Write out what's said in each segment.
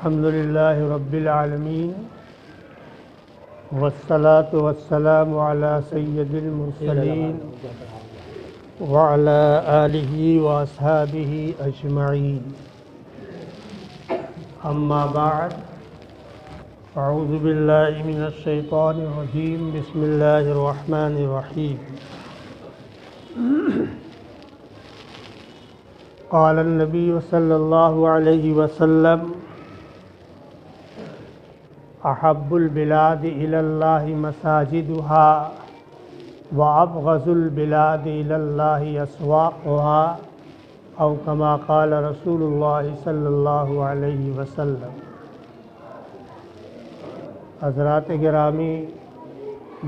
الحمد لله رب العالمين والصلاة والسلام على سيد المرسلين وعلى آله وأصحابه أجمعين. أما بعد، أعوذ بالله من الشيطان الرجيم. بسم الله الرحمن الرحيم. قال النبي صلى الله عليه وسلم: احب البلاد الى اللہ مساجدها وابغض البلاد الى اللہ اسواقها، او کما قال رسول اللہ صلی اللہ علیہ وسلم. حضرات گرامی،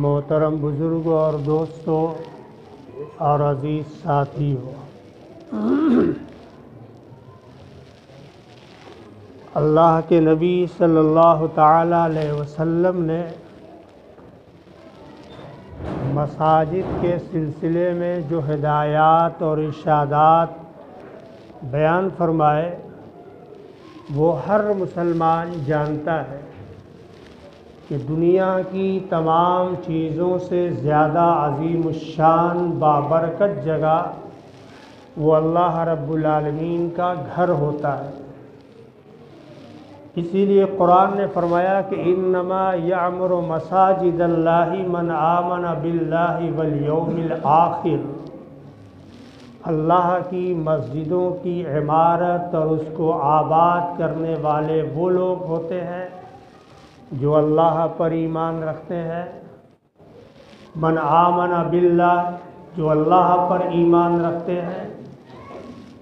محترم بزرگوں اور دوستوں اور عزیز ساتھیوں، اللہ کے نبی صلی اللہ تعالی علیہ وسلم نے مساجد کے سلسلے میں جو ہدایات اور ارشادات بیان فرمائے وہ ہر مسلمان جانتا ہے کہ دنیا کی تمام چیزوں سے زیادہ عظیم الشان بابرکت جگہ وہ اللہ رب العالمین کا گھر ہوتا ہے. اسی لیے قرآن نے فرمایا کہ انما یعمر مساجد اللہ من آمن باللہ والیوم الآخر. اللہ کی مسجدوں کی عمارت اور اس کو آباد کرنے والے وہ لوگ ہوتے ہیں جو اللہ پر ایمان رکھتے ہیں. من آمن باللہ، جو اللہ پر ایمان رکھتے ہیں،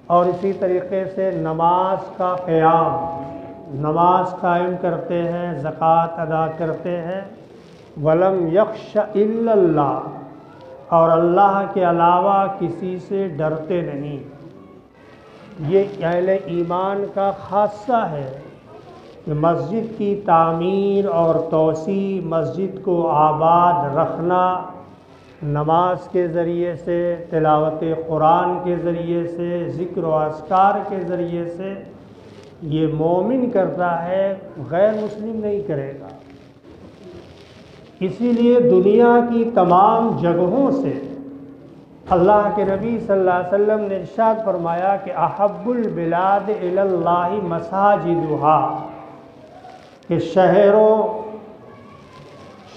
اور اسی طریقے سے نماز کا قیام، نماز قائم کرتے ہیں، زکوٰۃ ادا کرتے ہیں. ولم یخش الا اللہ، اور اللہ کے علاوہ کسی سے ڈرتے نہیں. یہ اہل ایمان کا خاصہ ہے کہ مسجد کی تعمیر اور توسیع، مسجد کو آباد رکھنا، نماز کے ذریعے سے، تلاوت قرآن کے ذریعے سے، ذکر و اذکار کے ذریعے سے یہ مومن کرتا ہے، غیر مسلم نہیں کرے گا. اسی لیے دنیا کی تمام جگہوں سے اللہ کے نبی صلی اللہ علیہ وسلم نے ارشاد فرمایا کہ احب البلاد الی اللہ مساجدها، کہ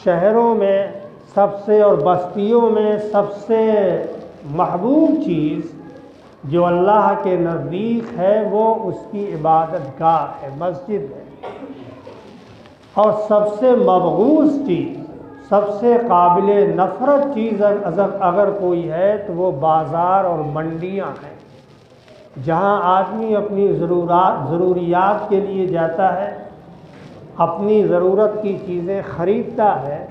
شہروں میں سب سے اور بستیوں میں سب سے محبوب چیز جو اللہ کے نزدیک ہے وہ اس کی عبادت گاہ ہے، مسجد ہے. اور سب سے مبغوض چیز، سب سے قابل نفرت چیز اگر کوئی ہے تو وہ بازار اور منڈیاں ہیں، جہاں آدمی اپنی ضروریات کے لیے جاتا ہے، اپنی ضرورت کی چیزیں خریدتا ہے،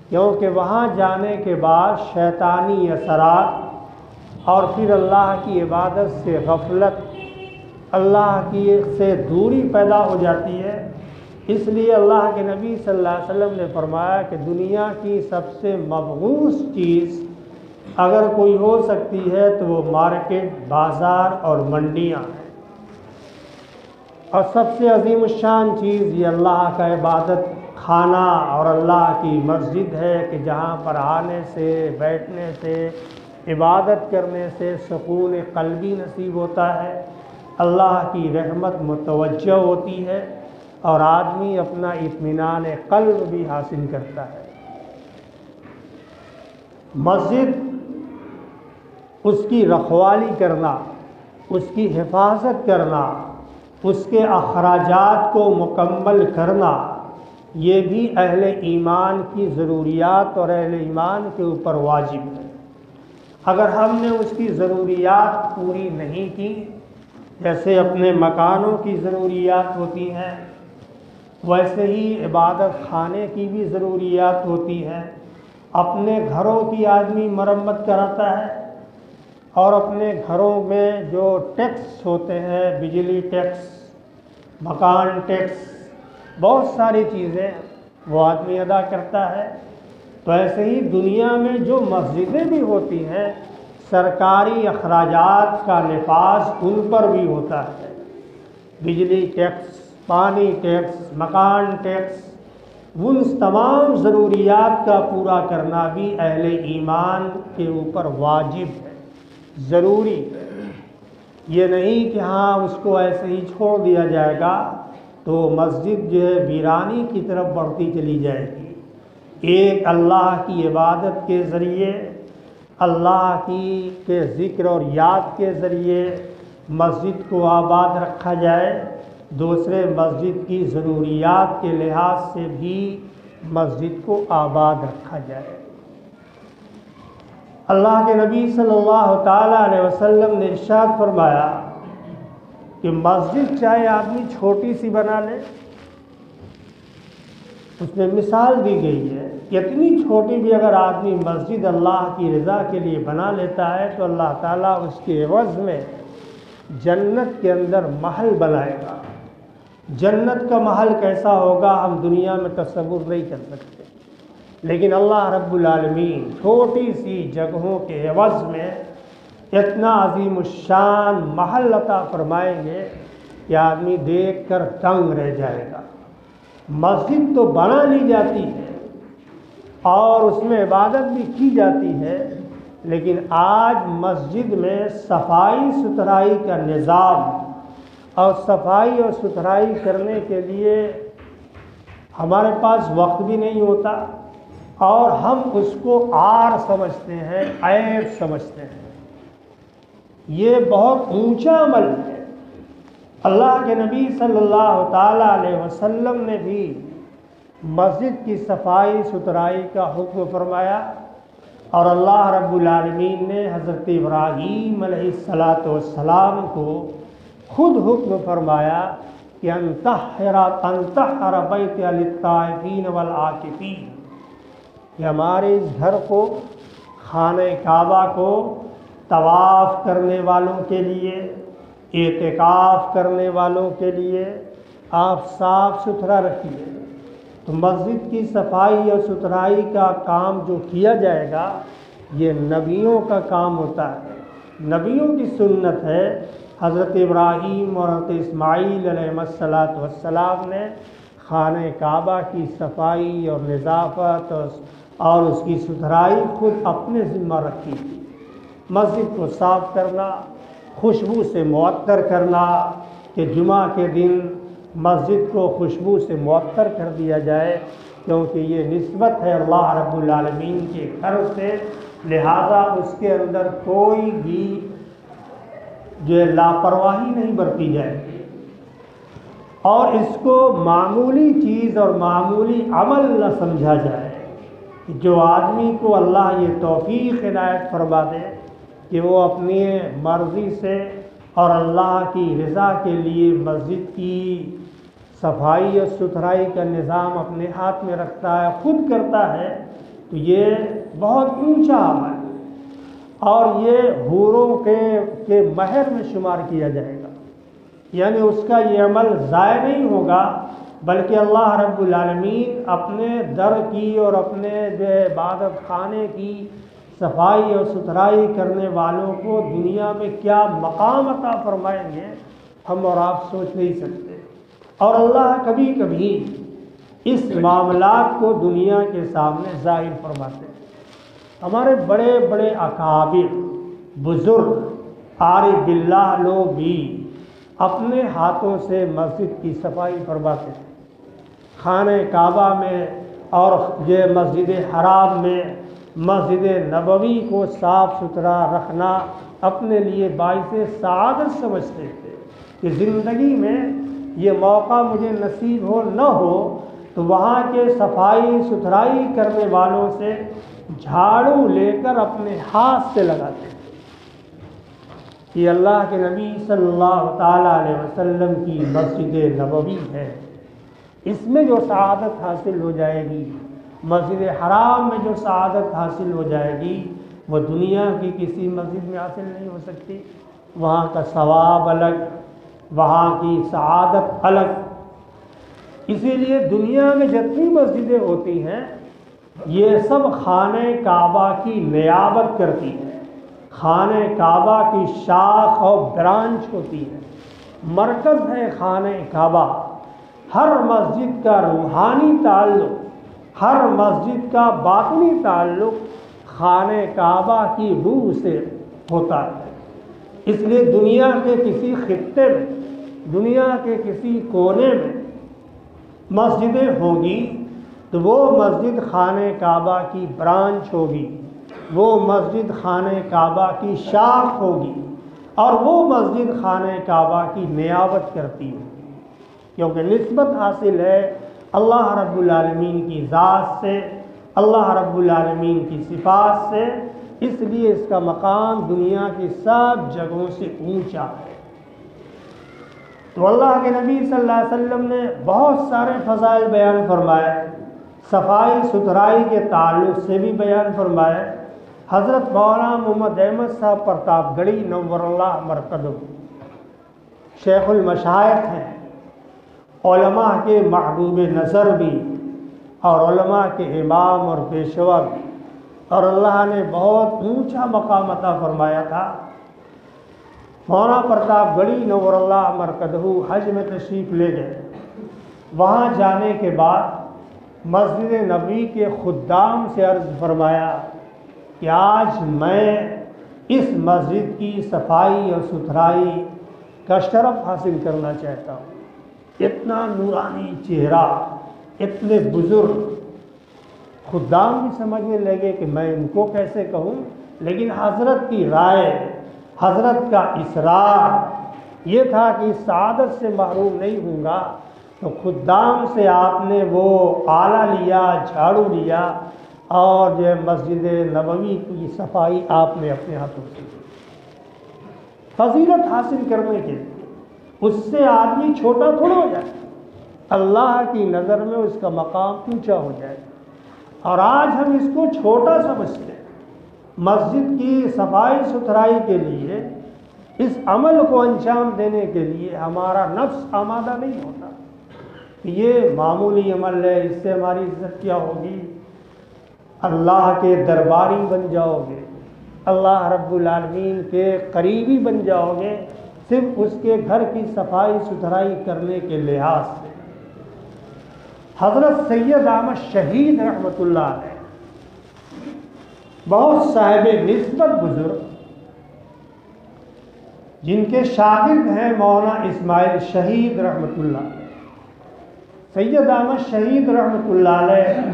کیونکہ وہاں جانے کے بعد شیطانی اثرات اور پھر اللہ کی عبادت سے غفلت، اللہ کی سے دوری پیدا ہو جاتی ہے. اس لیے اللہ کے نبی صلی اللہ علیہ وسلم نے فرمایا کہ دنیا کی سب سے مبغوض چیز اگر کوئی ہو سکتی ہے تو وہ مارکیٹ، بازار اور منڈیاں ہیں. اور سب سے عظیم الشان چیز یہ اللہ کا عبادت خانہ اور اللہ کی مسجد ہے کہ جہاں پر آنے سے، بیٹھنے سے، عبادت کرنے سے سکون قلبی نصیب ہوتا ہے، اللہ کی رحمت متوجہ ہوتی ہے اور آدمی اپنا اطمینان قلب بھی حاصل کرتا ہے. مسجد، اس کی رکھوالی کرنا، اس کی حفاظت کرنا، اس کے اخراجات کو مکمل کرنا، یہ بھی اہل ایمان کی ضروریات اور اہل ایمان کے اوپر واجب ہے. اگر ہم نے اس کی ضروریات پوری نہیں کی، جیسے اپنے مکانوں کی ضروریات ہوتی ہیں، ویسے ہی عبادت خانے کی بھی ضروریات ہوتی ہیں. اپنے گھروں کی آدمی مرمت کراتا ہے اور اپنے گھروں میں جو ٹیکس ہوتے ہیں، بجلی ٹیکس، مکان ٹیکس، بہت ساری چیزیں وہ آدمی ادا کرتا ہے. تو ایسے ہی دنیا میں جو مسجدیں بھی ہوتی ہیں، سرکاری اخراجات کا نفاذ ان پر بھی ہوتا ہے. بجلی ٹیکس، پانی ٹیکس، مکان ٹیکس، ان تمام ضروریات کا پورا کرنا بھی اہل ایمان کے اوپر واجب ہے، ضروری ہے۔ یہ نہیں کہ ہاں اس کو ایسے ہی چھوڑ دیا جائے گا تو مسجد جو ہے ویرانی کی طرف بڑھتی چلی جائے گی۔ ایک اللہ کی عبادت کے ذریعے، اللہ کے ذکر اور یاد کے ذریعے مسجد کو آباد رکھا جائے، دوسرے مسجد کی ضروریات کے لحاظ سے بھی مسجد کو آباد رکھا جائے۔ اللہ کے نبی صلی اللہ تعالیٰ علیہ وسلم نے ارشاد فرمایا کہ مسجد چاہے آدمی چھوٹی سی بنا لے، اس میں مثال دی گئی ہے کہ اتنی چھوٹی بھی اگر آدمی مسجد اللہ کی رضا کے لیے بنا لیتا ہے تو اللہ تعالیٰ اس کے عوض میں جنت کے اندر محل بنائے گا۔ جنت کا محل کیسا ہوگا ہم دنیا میں تصور نہیں کر سکتے، لیکن اللہ رب العالمین چھوٹی سی جگہوں کے عوض میں اتنا عظیم الشان محل عطا فرمائیں گے کہ آدمی دیکھ کر دنگ رہ جائے گا۔ مسجد تو بنا لی جاتی ہے اور اس میں عبادت بھی کی جاتی ہے، لیکن آج مسجد میں صفائی ستھرائی کا نظام اور صفائی اور ستھرائی کرنے کے لیے ہمارے پاس وقت بھی نہیں ہوتا، اور ہم اس کو عار سمجھتے ہیں، عیب سمجھتے ہیں۔ یہ بہت اونچا عمل ہے۔ اللہ کے نبی صلی اللہ تعالیٰ علیہ وسلم نے بھی مسجد کی صفائی ستھرائی کا حکم فرمایا، اور اللہ رب العالمین نے حضرت ابراہیم علیہ السلام کو خود حکم فرمایا کہ انطہر بیت للطائفین والعاکفین، کہ ہمارے اس گھر کو، خانہ کعبہ کو طواف کرنے والوں کے لیے، اعتکاف کرنے والوں کے لیے آپ صاف ستھرا رکھیے۔ تو مسجد کی صفائی اور ستھرائی کا کام جو کیا جائے گا یہ نبیوں کا کام ہوتا ہے، نبیوں کی سنت ہے۔ حضرت ابراہیم اور حضرت اسماعیل علیہ السلام نے خانہ کعبہ کی صفائی اور نظافت اور اس کی ستھرائی خود اپنے ذمہ رکھی تھی۔ مسجد کو صاف کرنا، خوشبو سے معطر کرنا، کہ جمعہ کے دن مسجد کو خوشبو سے معطر کر دیا جائے، کیونکہ یہ نسبت ہے اللہ رب العالمین کے گھر سے، لہذا اس کے اندر کوئی بھی جو لاپرواہی نہیں برتی جائے گی، اور اس کو معمولی چیز اور معمولی عمل نہ سمجھا جائے۔ جو آدمی کو اللہ یہ توفیق عنایت فرما دے کہ وہ اپنی مرضی سے اور اللہ کی رضا کے لیے مسجد کی صفائی اور ستھرائی کا نظام اپنے ہاتھ میں رکھتا ہے، خود کرتا ہے، تو یہ بہت اونچا عمل ہے، اور یہ حوروں کے مہر میں شمار کیا جائے گا، یعنی اس کا یہ عمل ضائع نہیں ہوگا، بلکہ اللہ رب العالمین اپنے در کی اور اپنے جو عبادت خانے کی صفائی اور ستھرائی کرنے والوں کو دنیا میں کیا مقام عطا فرمائیں گے ہم اور آپ سوچ نہیں سکتے۔ اور اللہ کبھی کبھی اس معاملات کو دنیا کے سامنے ظاہر فرماتے ہیں۔ ہمارے بڑے بڑے اکابر، بزرگ، عارف باللہ لوگ بھی اپنے ہاتھوں سے مسجد کی صفائی فرماتے ہیں۔ خانہ کعبہ میں اور یہ مسجد حرام میں، مسجد نبوی کو صاف ستھرا رکھنا اپنے لیے باعث سعادت سمجھتے تھے کہ زندگی میں یہ موقع مجھے نصیب ہو نہ ہو تو وہاں کے صفائی ستھرائی کرنے والوں سے جھاڑو لے کر اپنے ہاتھ سے لگاتے تھے۔ یہ اللہ کے نبی صلی اللہ تعالیٰ علیہ وسلم کی مسجد نبوی ہے، اس میں جو سعادت حاصل ہو جائے گی، مسجد حرام میں جو سعادت حاصل ہو جائے گی وہ دنیا کی کسی مسجد میں حاصل نہیں ہو سکتی۔ وہاں کا ثواب الگ، وہاں کی سعادت الگ۔ اسی لیے دنیا میں جتنی مسجدیں ہوتی ہیں یہ سب خانہ کعبہ کی نیابت کرتی ہیں، خانہ کعبہ کی شاخ اور برانچ ہوتی ہے، مرکز ہے خانہ کعبہ۔ ہر مسجد کا روحانی تعلق، ہر مسجد کا باطنی تعلق خانہ کعبہ کی روح سے ہوتا ہے۔ اس لیے دنیا کے کسی خطے میں، دنیا کے کسی کونے میں مسجدیں ہوں گی تو وہ مسجد خانہ کعبہ کی برانچ ہوگی، وہ مسجد خانہ کعبہ کی شاخ ہوگی، اور وہ مسجد خانہ کعبہ کی نیابت کرتی ہوگی، کیونکہ نسبت حاصل ہے اللہ رب العالمین کی ذات سے، اللہ رب العالمین کی صفات سے، اس لیے اس کا مقام دنیا کی سب جگہوں سے اونچا ہے۔ تو اللہ کے نبی صلی اللہ علیہ وسلم نے بہت سارے فضائل بیان فرمائے، صفائی ستھرائی کے تعلق سے بھی بیان فرمائے۔ حضرت مولانا محمد احمد صاحب پرتاپ گڑھی نور اللہ مرقدہ شیخ المشائخ ہیں، علماء کے محبوب نظر بھی، اور علماء کے امام اور پیشوا بھی، اور اللہ نے بہت اونچا مقام عطا فرمایا تھا۔ مولانا پرتاپ گڑھی نور اللہ مرقدہ حج میں تشریف لے گئے۔ وہاں جانے کے بعد مسجد نبوی کے خدام سے عرض فرمایا کہ آج میں اس مسجد کی صفائی اور ستھرائی کا شرف حاصل کرنا چاہتا ہوں۔ اتنا نورانی چہرہ، اتنے بزرگ، خدام بھی سمجھنے لگے کہ میں ان کو کیسے کہوں، لیکن حضرت کی رائے، حضرت کا اصرار یہ تھا کہ اس سعادت سے محروم نہیں ہوں گا، تو خدام سے آپ نے وہ آلہ لیا، جھاڑو لیا، اور جو مسجد نبوی کی صفائی آپ نے اپنے ہاتھوں سے کی۔ فضیلت حاصل کرنے کے لیے اس سے آدمی چھوٹا تھوڑا ہو جائے، اللہ کی نظر میں اس کا مقام اونچا ہو جائے، اور آج ہم اس کو چھوٹا سمجھتے ہیں۔ مسجد کی صفائی ستھرائی کے لیے، اس عمل کو انجام دینے کے لیے ہمارا نفس آمادہ نہیں ہوتا کہ یہ معمولی عمل ہے، اس سے ہماری عزت کیا ہوگی، اللہ کے درباری بن جاؤ گے، اللہ رب العالمین کے قریبی بن جاؤ گے صرف اس کے گھر کی صفائی ستھرائی کرنے کے لحاظ سے۔ حضرت سید احمد شہید رحمۃ اللہ علیہ بہت صاحب نسبت بزرگ، جن کے شاگرد ہیں مولانا اسماعیل شہید رحمۃ اللہ علیہ، سید احمد شہید رحمۃ اللہ علیہ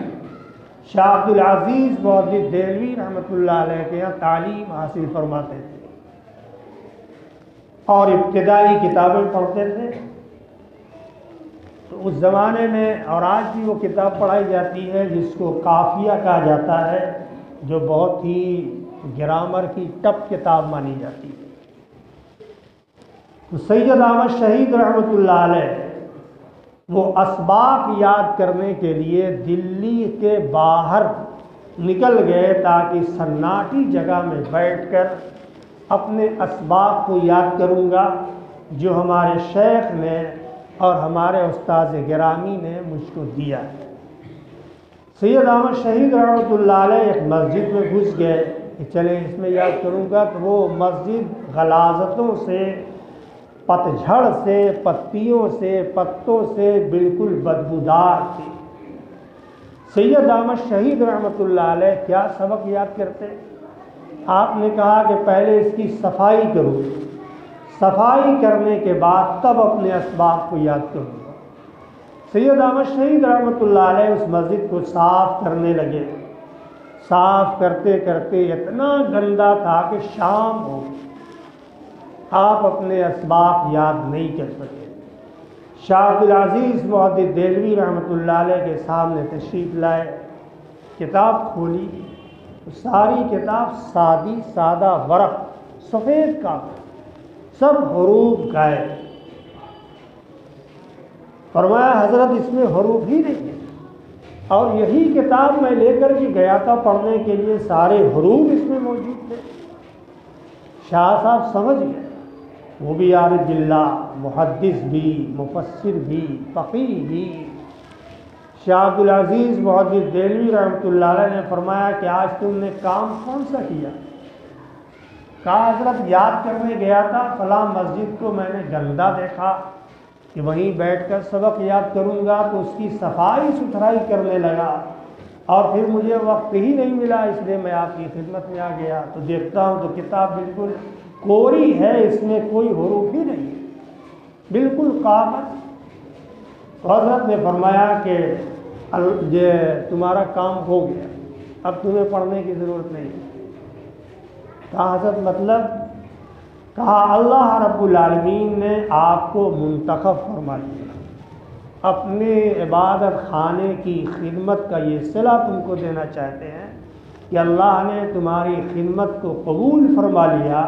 شاہ عبد العزیز محدث دہلوی رحمۃ اللہ علیہ کے یہاں تعلیم حاصل فرماتے تھے اور ابتدائی کتابیں پڑھتے تھے۔ تو اس زمانے میں، اور آج بھی وہ کتاب پڑھائی جاتی ہے جس کو قافیہ کہا جاتا ہے، جو بہت ہی گرامر کی ٹپ کتاب مانی جاتی ہے۔ تو سید احمد شہید رحمۃ اللہ علیہ وہ اسباق یاد کرنے کے لیے دلی کے باہر نکل گئے تاکہ سناٹی جگہ میں بیٹھ کر اپنے اسباق کو یاد کروں گا جو ہمارے شیخ نے اور ہمارے استاذ گرامی نے مجھ کو دیا ہے۔ سید احمد شہید رحمۃ اللہ علیہ ایک مسجد میں گھس گئے کہ چلیں اس میں یاد کروں گا، تو وہ مسجد غلاظتوں سے، پتجھڑ سے، پتیوں سے، پتوں سے بالکل بدبودار تھی۔ سید احمد شہید رحمۃ اللہ علیہ کیا سبق یاد کرتے؟ آپ نے کہا کہ پہلے اس کی صفائی کرو، صفائی کرنے کے بعد تب اپنے اسباق کو یاد کروں گا۔ سید احمد شہید رحمۃ اللہ علیہ اس مسجد کو صاف کرنے لگے۔ صاف کرتے کرتے اتنا گندا تھا کہ شام ہو، آپ اپنے اسباق یاد نہیں کر سکے۔ شاہ عبد العزیز محدث دہلوی رحمۃ اللہ علیہ کے سامنے تشریف لائے، کتاب کھولی، ساری کتاب سادی سادہ ورق، سفید کاغذ، سب حروف غائب۔ فرمایا حضرت اس میں حروف ہی نہیں ہے، اور یہی کتاب میں لے کر کے گیا تھا پڑھنے کے لیے، سارے حروف اس میں موجود تھے۔ شاہ صاحب سمجھ گئے، وہ بھی عارف باللہ، محدث بھی، مفسر بھی، فقیہ بھی۔ شاہ عبد العزیز محدث دہلوی رحمۃ اللہ علیہ نے فرمایا کہ آج تم نے کام کون سا کیا؟ کہا حضرت یاد کرنے گیا تھا، فلاں مسجد کو میں نے گندا دیکھا، کہ وہیں بیٹھ کر سبق یاد کروں گا تو اس کی صفائی ستھرائی کرنے لگا، اور پھر مجھے وقت ہی نہیں ملا، اس لیے میں آپ کی خدمت میں آ گیا تو دیکھتا ہوں تو کتاب بالکل کوری ہے، اس میں کوئی حروف ہی نہیں ہے، بالکل کاغذ۔ تو حضرت نے فرمایا کہ یہ تمہارا کام ہو گیا، اب تمہیں پڑھنے کی ضرورت نہیں ہے۔ کہا حضرت مطلب؟ کہا اللہ رب العالمین نے آپ کو منتخب فرما دیا، اپنے عبادت خانے کی خدمت کا یہ صلہ تم کو دینا چاہتے ہیں کہ اللہ نے تمہاری خدمت کو قبول فرما لیا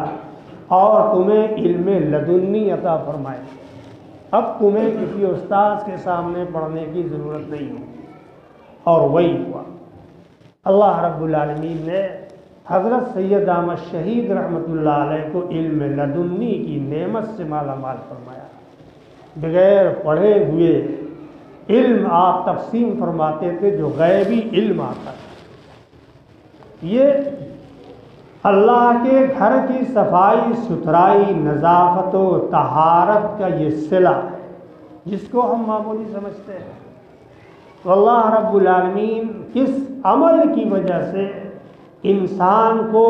اور تمہیں علم لدنی عطا فرمائے، اب تمہیں کسی استاذ کے سامنے پڑھنے کی ضرورت نہیں ہے۔ اور وہی ہوا، اللہ رب العالمین نے حضرت سید احمد شہید رحمۃ اللہ علیہ کو علم لدنی کی نعمت سے مالا مال فرمایا۔ بغیر پڑھے ہوئے علم آپ تقسیم فرماتے تھے جو غیبی علم آتا ہے۔ یہ اللہ کے گھر کی صفائی ستھرائی، نظافت و طہارت کا یہ صلہ ہے جس کو ہم معمولی سمجھتے ہیں۔ تو اللہ رب العالمین کس عمل کی وجہ سے انسان کو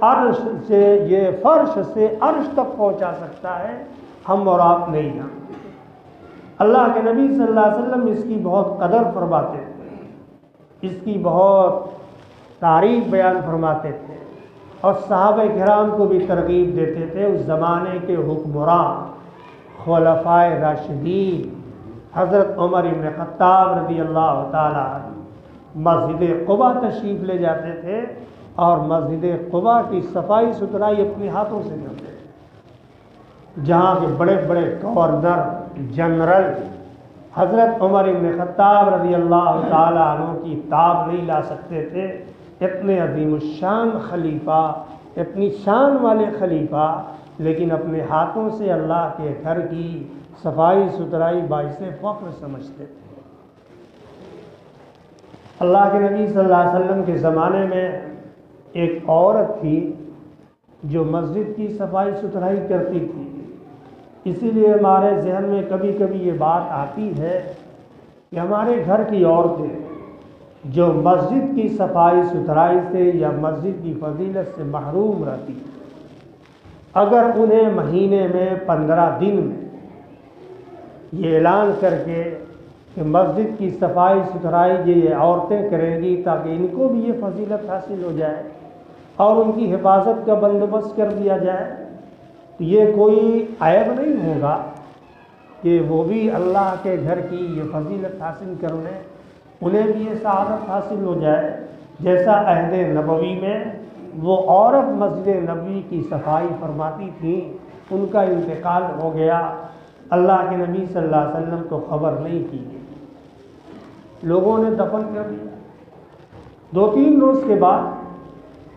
عرش سے، یہ فرش سے عرش تک پہنچا سکتا ہے، ہم اور آپ نہیں جانتے۔ اللہ کے نبی صلی اللہ علیہ وسلم اس کی بہت قدر فرماتے تھے، اس کی بہت تعریف بیان فرماتے تھے، اور صحابہ کرام کو بھی ترغیب دیتے تھے۔ اس زمانے کے حکمران خلفائے راشدین حضرت عمر بن خطاب رضی اللہ تعالیٰ عنہ مسجد قباء تشریف لے جاتے تھے اور مسجد قباء کی صفائی ستھرائی اپنے ہاتھوں سے کرتے تھے۔ جہاں کے بڑے بڑے گورنر جنرل حضرت عمر بن خطاب رضی اللہ تعالیٰ عنہ کی تاب نہیں لا سکتے تھے، اتنے عظیم الشان خلیفہ، اتنی شان والے خلیفہ، لیکن اپنے ہاتھوں سے اللہ کے گھر کی صفائی ستھرائی باعث فخر سمجھتے تھے۔ اللہ کے نبی صلی اللہ علیہ وسلم کے زمانے میں ایک عورت تھی جو مسجد کی صفائی ستھرائی کرتی تھی، اسی لیے ہمارے ذہن میں کبھی کبھی یہ بات آتی ہے کہ ہمارے گھر کی عورتیں جو مسجد کی صفائی ستھرائی سے یا مسجد کی فضیلت سے محروم رہتی ہیں، اگر انہیں مہینے میں 15 دن میں یہ اعلان کر کے کہ مسجد کی صفائی ستھرائی یہ عورتیں کریں گی تاکہ ان کو بھی یہ فضیلت حاصل ہو جائے اور ان کی حفاظت کا بندوبست کر دیا جائے، تو یہ کوئی عیب نہیں ہوگا کہ وہ بھی اللہ کے گھر کی یہ فضیلت حاصل کر لیں، انہیں بھی یہ سعادت حاصل ہو جائے۔ جیسا عہد نبوی میں وہ عورت مسجد نبوی کی صفائی فرماتی تھیں، ان کا انتقال ہو گیا، اللہ کے نبی صلی اللہ علیہ وسلم کو خبر نہیں کی گئی، لوگوں نے دفن کر دیا۔ 2-3 روز کے بعد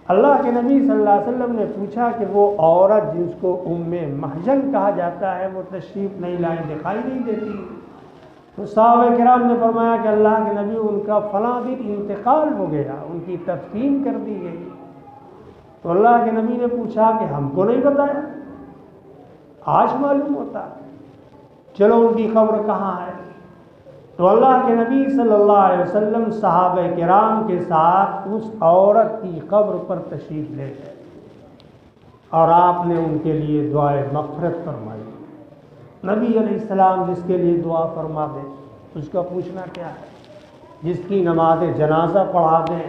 اللہ کے نبی صلی اللہ علیہ وسلم نے پوچھا کہ وہ عورت جس کو ام محجن کہا جاتا ہے وہ تشریف نہیں لائی، دکھائی نہیں دیتی۔ تو صحابہ کرام نے فرمایا کہ اللہ کے نبی ان کا فلاں دن انتقال ہو گیا، ان کی تدفین کر دی گئی۔ تو اللہ کے نبی نے پوچھا کہ ہم کو نہیں بتایا، آج معلوم ہوتا، چلو ان کی قبر کہاں ہے؟ تو اللہ کے نبی صلی اللہ علیہ وسلم صحابہ کرام کے ساتھ اس عورت کی قبر پر تشریف لے گئے اور آپ نے ان کے لیے دعائے مغفرت فرمائی۔ نبی علیہ السلام جس کے لیے دعا فرما دیں اس کا پوچھنا کیا ہے؟ جس کی نماز جنازہ پڑھا دیں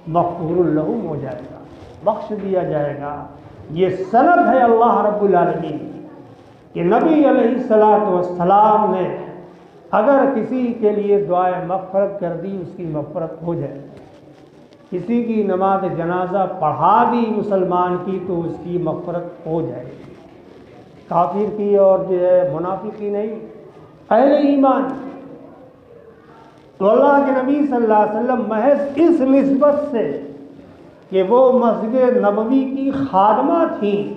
مغفور لہم ہو جائے گا، بخش دیا جائے گا۔ یہ سند ہے اللہ رب العالمین کہ نبی علیہ السلام نے اگر کسی کے لیے دعائے مغفرت کر دی اس کی مغفرت ہو جائے، کسی کی نماز جنازہ پڑھا دی مسلمان کی تو اس کی مغفرت ہو جائے گی، کافر کی اور جو ہے منافق کی نہیں، اہل ایمان۔ تو اللہ کے نبی صلی اللہ علیہ وسلم محض اس نسبت سے کہ وہ مسجد نبوی کی خادمہ تھیں،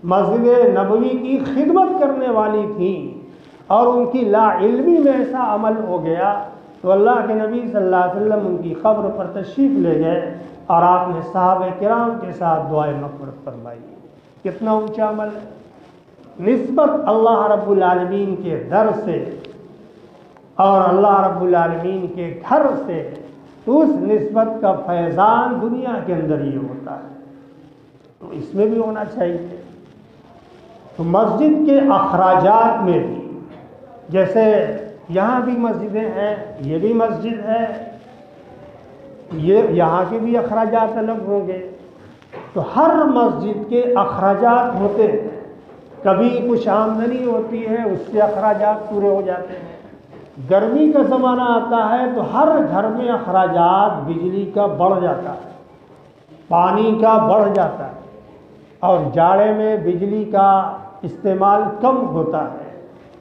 مسجد نبوی کی خدمت کرنے والی تھیں، اور ان کی لا علمی میں ایسا عمل ہو گیا تو اللہ کے نبی صلی اللہ علیہ وسلم ان کی قبر پر تشریف لے گئے اور آپ نے صحابہ کرام کے ساتھ دعائے مغفرت فرمائی۔ کتنا اونچا عمل ہے! نسبت اللہ رب العالمین کے در سے اور اللہ رب العالمین کے گھر سے، تو اس نسبت کا فیضان دنیا کے اندر ہی ہوتا ہے، تو اس میں بھی ہونا چاہیے۔ تو مسجد کے اخراجات میں بھی، جیسے یہاں بھی مسجدیں ہیں، یہ بھی مسجد ہے، یہاں کے بھی اخراجات الگ ہوں گے، تو ہر مسجد کے اخراجات ہوتے ہیں۔ کبھی کچھ آمدنی ہوتی ہے، اس سے اخراجات پورے ہو جاتے ہیں۔ گرمی کا زمانہ آتا ہے تو ہر گھر میں اخراجات بجلی کا بڑھ جاتا ہے، پانی کا بڑھ جاتا ہے، اور جاڑے میں بجلی کا استعمال کم ہوتا ہے،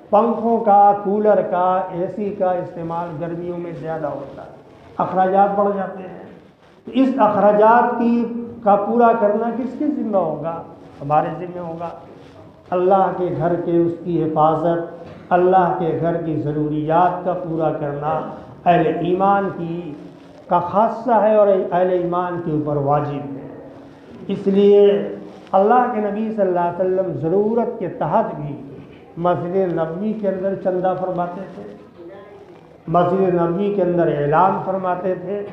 پنکھوں کا، کولر کا، اے سی کا استعمال گرمیوں میں زیادہ ہوتا ہے، اخراجات بڑھ جاتے ہیں۔ تو اس اخراجات کا پورا کرنا کس کی ذمہ ہوگا؟ ہمارے ذمہ ہوگا۔ اللہ کے گھر کے اس کی حفاظت، اللہ کے گھر کی ضروریات کا پورا کرنا اہل ایمان کا خاصہ ہے اور اہل ایمان کے اوپر واجب ہے۔ اس لیے اللہ کے نبی صلی اللہ علیہ وسلم ضرورت کے تحت بھی مسجد نبوی کے اندر چندہ فرماتے تھے، مسجد نبوی کے اندر اعلان فرماتے تھے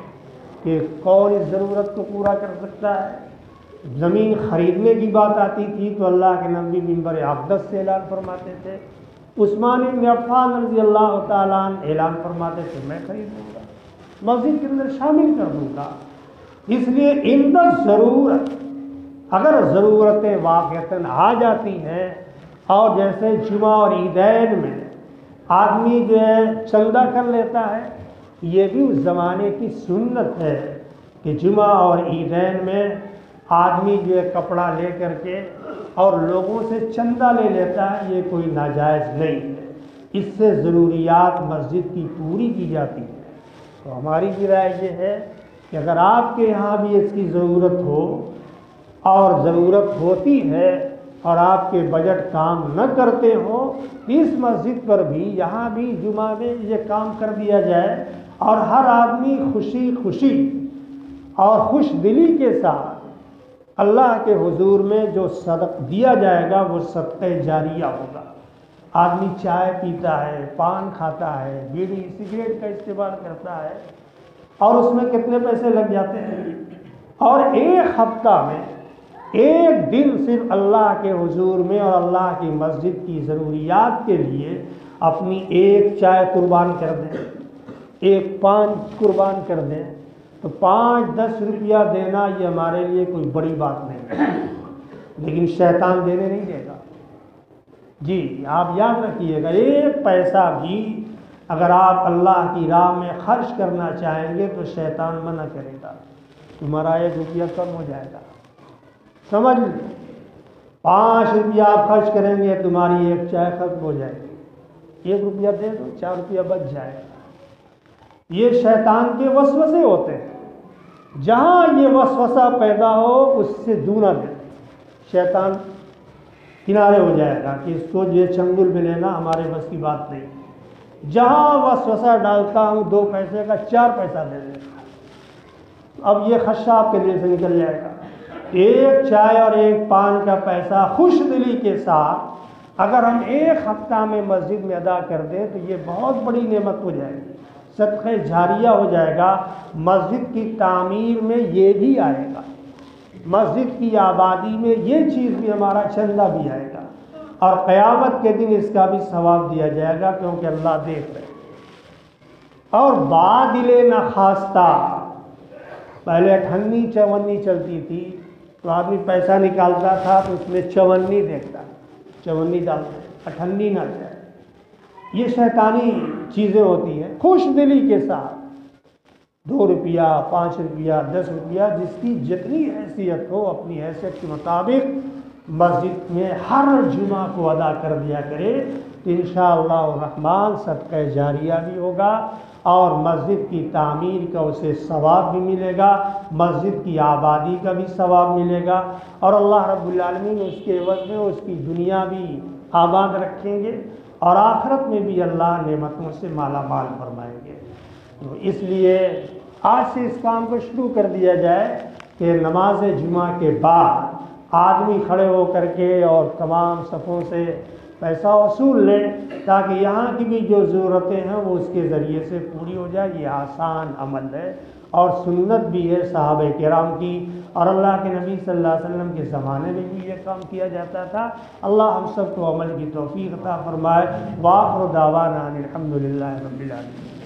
کہ کون اس ضرورت کو پورا کر سکتا ہے۔ زمین خریدنے کی بات آتی تھی تو اللہ کے نبی منبر اقدس سے اعلان فرماتے تھے۔ عثمان بن عفان رضی اللہ تعالیٰ عنہ اعلان فرماتے تھے میں خرید دوں گا، مسجد کے اندر شامل کر دوں گا۔ اس لیے عندت ضرورت، اگر ضرورتیں واقعتاً آ جاتی ہیں، اور جیسے جمعہ اور عیدین میں آدمی جو ہے چندہ کر لیتا ہے، یہ بھی اس زمانے کی سنت ہے کہ جمعہ اور عیدین میں آدمی جو ہے کپڑا لے کر کے اور لوگوں سے چندہ لے لیتا ہے، یہ کوئی ناجائز نہیں ہے، اس سے ضروریات مسجد کی پوری کی جاتی ہے۔ تو ہماری بھی رائے یہ ہے کہ اگر آپ کے یہاں بھی اس کی ضرورت ہو اور ضرورت ہوتی ہے اور آپ کے بجٹ کام نہ کرتے ہوں، اس مسجد پر بھی یہاں بھی جمعہ میں یہ کام کر دیا جائے، اور ہر آدمی خوشی خوشی اور خوش دلی کے ساتھ اللہ کے حضور میں جو صدق دیا جائے گا وہ صدقہ جاریہ ہوگا۔ آدمی چائے پیتا ہے، پان کھاتا ہے، بیڑی سگریٹ کا استعمال کرتا ہے، اور اس میں کتنے پیسے لگ جاتے ہیں، اور ایک ہفتہ میں ایک دن صرف اللہ کے حضور میں اور اللہ کی مسجد کی ضروریات کے لیے اپنی ایک چائے قربان کر دیں، ایک پان قربان کر دیں، تو 5-10 روپیہ دینا یہ ہمارے لیے کوئی بڑی بات نہیں ہے، لیکن شیطان دینے نہیں دے گا۔ جی آپ یاد رکھیے گا، ایک پیسہ بھی اگر آپ اللہ کی راہ میں خرچ کرنا چاہیں گے تو شیطان منع کرے گا، تمہارا 1 روپیہ کم ہو جائے گا۔ سمجھ لیں، 5 روپیہ آپ خرچ کریں گے تمہاری ایک چائے ختم ہو جائے گی، 1 روپیہ دے دو 4 روپیہ بچ جائے گا۔ یہ شیطان کے وسوسے ہوتے ہیں، جہاں یہ وسوسہ پیدا ہو اس سے دونا دے، شیطان کنارے ہو جائے گا کہ اس کو یہ چنگل میں لینا ہمارے بس کی بات نہیں۔ جہاں وسوسہ ڈالتا ہوں 2 پیسے کا 4 پیسہ دے دیتا، اب یہ خدشہ آپ کے دل سے نکل جائے گا۔ ایک چائے اور ایک پان کا پیسہ خوش دلی کے ساتھ اگر ہم ایک ہفتہ میں مسجد میں ادا کر دیں تو یہ بہت بڑی نعمت ہو جائے گی، صدقہ جاریہ ہو جائے گا۔ مسجد کی تعمیر میں یہ بھی آئے گا، مسجد کی آبادی میں یہ چیز بھی ہمارا چندہ بھی آئے گا، اور قیامت کے دن اس کا بھی ثواب دیا جائے گا، کیونکہ اللہ دیکھ رہے ہیں۔ اور بادل نخواستہ، پہلے 58 54 چلتی تھی تو آدمی پیسہ نکالتا تھا تو اس میں 54 دیکھتا، 54 ڈالتا، 58 نہ جائے۔ یہ شیطانی چیزیں ہوتی ہیں۔ خوش دلی کے ساتھ 2 روپیہ 5 روپیہ 10 روپیہ جس کی جتنی حیثیت ہو اپنی حیثیت کے مطابق مسجد میں ہر جمعہ کو ادا کر دیا کرے، تو انشاءاللہ الرحمن صدقہ جاریہ بھی ہوگا، اور مسجد کی تعمیر کا اسے ثواب بھی ملے گا، مسجد کی آبادی کا بھی ثواب ملے گا، اور اللہ رب العالمین اس کے عوض میں اس کی دنیا بھی آباد رکھیں گے، اور آخرت میں بھی اللہ نعمتوں سے مالا مال فرمائیں گے۔ تو اس لیے آج سے اس کام کو شروع کر دیا جائے کہ نماز جمعہ کے بعد آدمی کھڑے ہو کر کے اور تمام صفوں سے پیسہ وصول لیں تاکہ یہاں کی بھی جو ضرورتیں ہیں وہ اس کے ذریعے سے پوری ہو جائے۔ یہ آسان عمل ہے اور سنت بھی ہے صحابہ کرام کی، اور اللہ کے نبی صلی اللہ علیہ وسلم کے زمانے میں بھی یہ کام کیا جاتا تھا۔ اللہ ہم سب کو عمل کی توفیق عطا فرمائے۔ وآخر دعوانا ان الحمد للہ رب العالمین۔